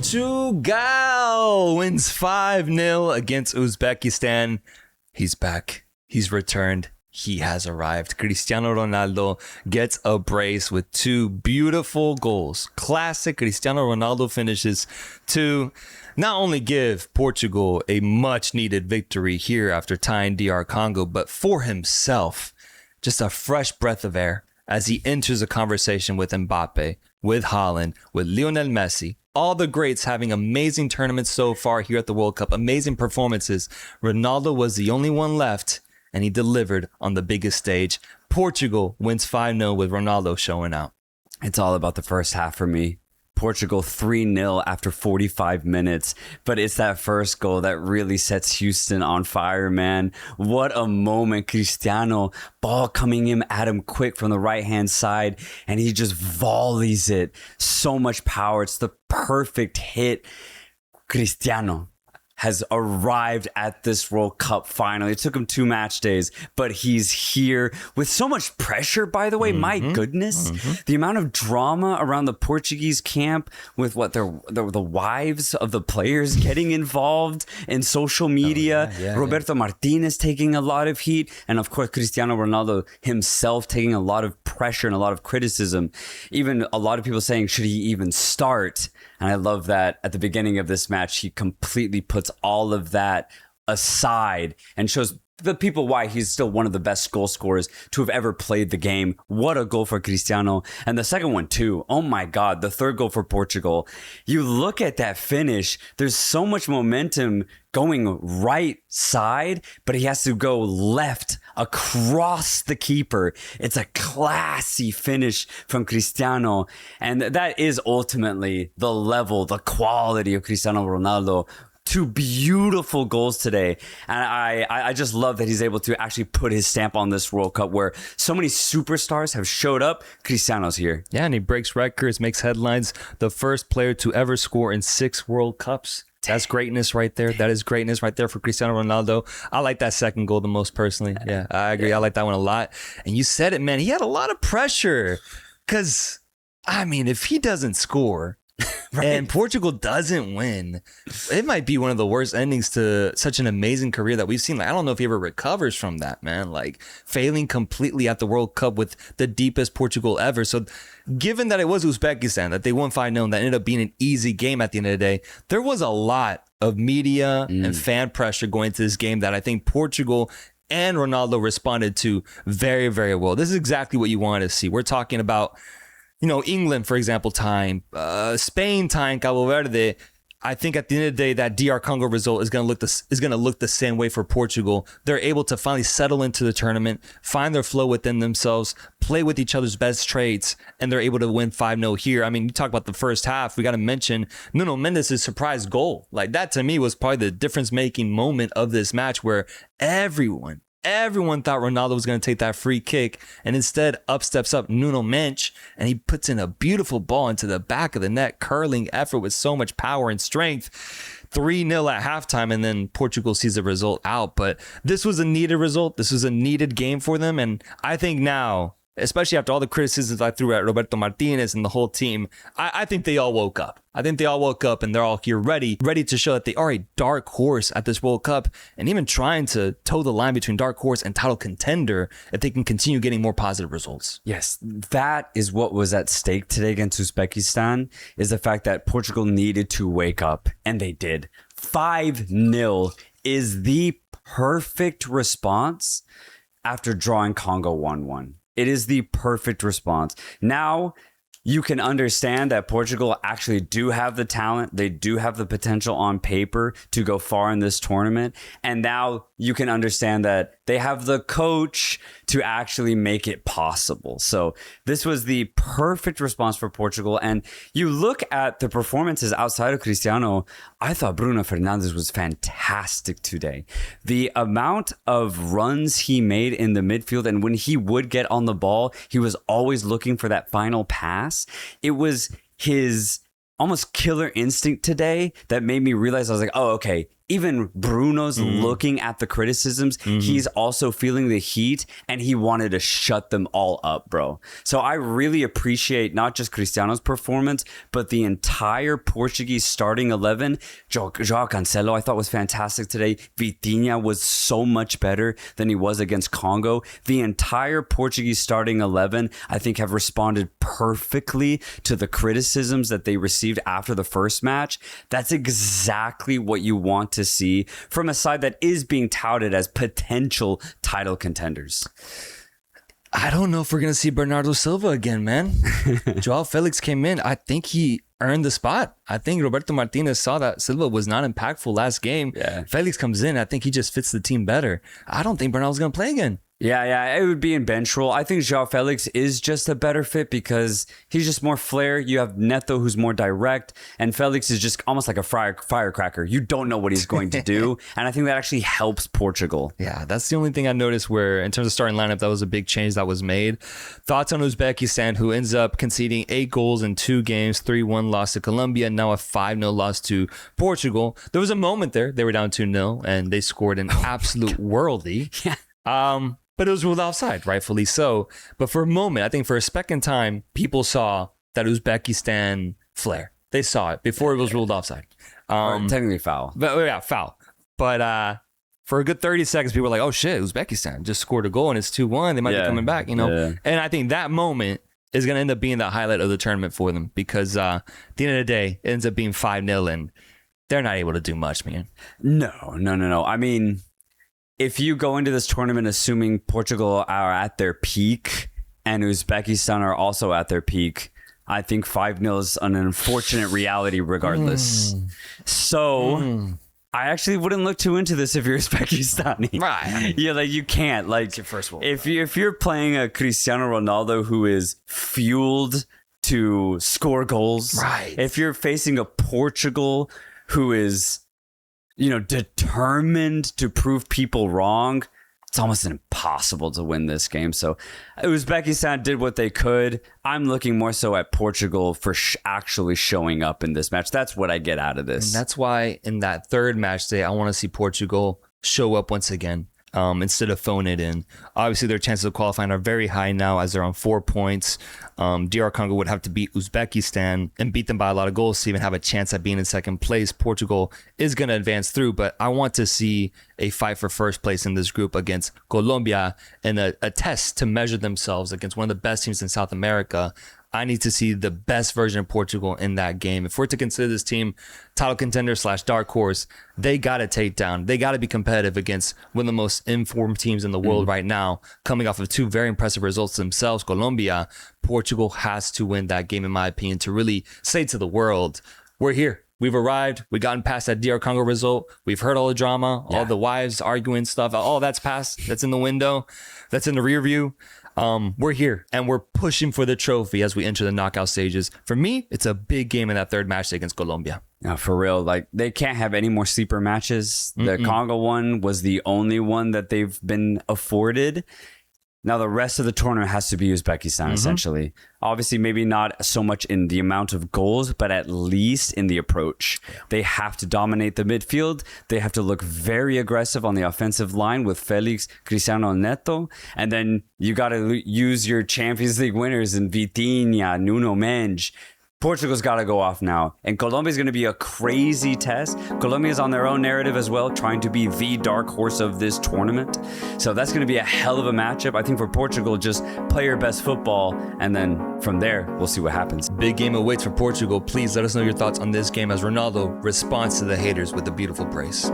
Portugal wins 5-0 against Uzbekistan. He's back. He's returned. He has arrived. Cristiano Ronaldo gets a brace with two beautiful goals. Classic Cristiano Ronaldo finishes to not only give Portugal a much-needed victory here after tying DR Congo, but for himself, just a fresh breath of air as he enters a conversation with Mbappe, with Haaland, with Lionel Messi, all the greats having amazing tournaments so far here at the World Cup, amazing performances. Ronaldo was the only one left, and he delivered on the biggest stage. Portugal wins 5-0 with Ronaldo showing out. It's all about the first half for me. Portugal 3-0 after 45 minutes, but it's that first goal that really sets Houston on fire, man. What a moment. Cristiano, ball coming in at him quick from the right-hand side, and he just volleys it. So much power. It's the perfect hit. Cristiano has arrived at this World Cup finally. It took him 2 match days, but he's here with so much pressure, by the way. My goodness. The amount of drama around the Portuguese camp with what the wives of the players getting involved in social media. Roberto Martinez taking a lot of heat. And of course, Cristiano Ronaldo himself taking a lot of pressure and a lot of criticism. Even a lot of people saying, should he even start? And I love that at the beginning of this match, he completely puts all of that aside and shows the people why he's still one of the best goal scorers to have ever played the game. What a goal for Cristiano. And the second one too. Oh my God, the third goal for Portugal. You look at that finish, there's so much momentum going right side, but he has to go left across the keeper. It's a classy finish from Cristiano. And that is ultimately the level, the quality of Cristiano Ronaldo. 2 beautiful goals today. And I just love that he's able to actually put his stamp on this World Cup where so many superstars have showed up. Cristiano's here. Yeah, and he breaks records, makes headlines. The first player to ever score in 6 World Cups. That's greatness right there. That is greatness right there for Cristiano Ronaldo. I like that second goal the most personally. Yeah, I agree. I like that one a lot. And you said it, man. He had a lot of pressure because, I mean, if he doesn't score, right, and Portugal doesn't win, it might be one of the worst endings to such an amazing career that we've seen. Like, I don't know if he ever recovers from that, man. Like, failing completely at the World Cup with the deepest Portugal ever. So given that it was Uzbekistan, that they won 5-0, that ended up being an easy game at the end of the day, there was a lot of media and fan pressure going into this game that I think Portugal and Ronaldo responded to very, very well. This is exactly what you wanted to see. We're talking about, you know, England, for example, time, Spain time, Cabo Verde. I think at the end of the day, that DR Congo result is going to look the same way for Portugal. They're able to finally settle into the tournament, find their flow within themselves, play with each other's best traits, and they're able to win 5-0 here. I mean, you talk about the first half. We got to mention Nuno Mendes' surprise goal. Like, that to me was probably the difference-making moment of this match where everyone thought Ronaldo was going to take that free kick, and instead steps up Nuno Mendes, and he puts in a beautiful ball into the back of the net, curling effort with so much power and strength. 3-0 at halftime, and then Portugal sees the result out. But this was a needed result. This was a needed game for them, and I think now, especially after all the criticisms I threw at Roberto Martinez and the whole team, I think they all woke up. I think they all woke up and they're all here ready to show that they are a dark horse at this World Cup, and even trying to toe the line between dark horse and title contender if they can continue getting more positive results. Yes, that is what was at stake today against Uzbekistan, is the fact that Portugal needed to wake up, and they did. 5-0 is the perfect response after drawing Congo 1-1. It is the perfect response. Now you can understand that Portugal actually do have the talent. They do have the potential on paper to go far in this tournament. And now you can understand that they have the coach to actually make it possible. So this was the perfect response for Portugal. And you look at the performances outside of Cristiano, I thought Bruno Fernandes was fantastic today. The amount of runs he made in the midfield, and when he would get on the ball, he was always looking for that final pass. It was his almost killer instinct today that made me realize, I was like, oh, okay, even Bruno's looking at the criticisms. He's also feeling the heat, and he wanted to shut them all up, bro. So I really appreciate not just Cristiano's performance, but the entire Portuguese starting 11. João Cancelo, I thought, was fantastic today. Vitinha was so much better than he was against Congo. The entire Portuguese starting 11, I think, have responded perfectly to the criticisms that they received after the first match. That's exactly what you want to see from a side that is being touted as potential title contenders. I don't know if we're going to see Bernardo Silva again, man. Joao Felix came in. I think he earned the spot. I think Roberto Martinez saw that Silva was not impactful last game. Yeah. Felix comes in. I think he just fits the team better. I don't think Bernardo's going to play again. Yeah, it would be in bench role. I think João Felix is just a better fit because he's just more flair. You have Neto, who's more direct, and Felix is just almost like a firecracker. You don't know what he's going to do, and I think that actually helps Portugal. Yeah, that's the only thing I noticed where, in terms of starting lineup, that was a big change that was made. Thoughts on Uzbekistan, who ends up conceding 8 goals in 2 games, 3-1 loss to Colombia, now a 5-0 loss to Portugal. There was a moment there. They were down 2-0, and they scored an absolute worldie. Yeah. But it was ruled offside, rightfully so. But for a moment, I think for a second time, people saw that Uzbekistan flair. They saw it before it was ruled offside. Or technically foul. But yeah, foul. But for a good 30 seconds, people were like, oh shit, Uzbekistan just scored a goal and it's 2-1. They might be coming back, you know? Yeah. And I think that moment is going to end up being the highlight of the tournament for them because at the end of the day, it ends up being 5-0 and they're not able to do much, man. No. I mean, if you go into this tournament assuming Portugal are at their peak and Uzbekistan are also at their peak, I think 5-0 is an unfortunate reality regardless. So I actually wouldn't look too into this if you're Uzbekistani. Right. Yeah, like you can't. Like It's your first World if you're playing a Cristiano Ronaldo who is fueled to score goals, Right. If you're facing a Portugal who is, determined to prove people wrong, it's almost impossible to win this game. So Uzbekistan did what they could. I'm looking more so at Portugal for actually showing up in this match. That's what I get out of this. And that's why in that third match day, I want to see Portugal show up once again. Instead of phone it in. Obviously, their chances of qualifying are very high now as they're on 4 points. DR Congo would have to beat Uzbekistan and beat them by a lot of goals to even have a chance at being in second place. Portugal is going to advance through, but I want to see a fight for first place in this group against Colombia and a test to measure themselves against one of the best teams in South America. I need to see the best version of Portugal in that game. If we're to consider this team title contender / dark horse, they got to take down. They got to be competitive against one of the most informed teams in the world right now, coming off of 2 very impressive results themselves. Colombia, Portugal has to win that game, in my opinion, to really say to the world, we're here. We've arrived. We've gotten past that DR Congo result. We've heard all the drama, all the wives arguing stuff. All that's past. That's in the window. That's in the rear view. We're here and we're pushing for the trophy as we enter the knockout stages. For me, it's a big game in that third match against Colombia. For real, like they can't have any more sleeper matches. The Congo one was the only one that they've been afforded. Now the rest of the tournament has to be Uzbekistan, essentially. Obviously, maybe not so much in the amount of goals, but at least in the approach. They have to dominate the midfield. They have to look very aggressive on the offensive line with Felix, Cristiano, and Neto. And then you got to use your Champions League winners in Vitinha, Nuno Mendes. Portugal's got to go off now. And Colombia's going to be a crazy test. Colombia's on their own narrative as well, trying to be the dark horse of this tournament. So that's going to be a hell of a matchup. I think for Portugal, just play your best football. And then from there, we'll see what happens. Big game awaits for Portugal. Please let us know your thoughts on this game as Ronaldo responds to the haters with a beautiful brace.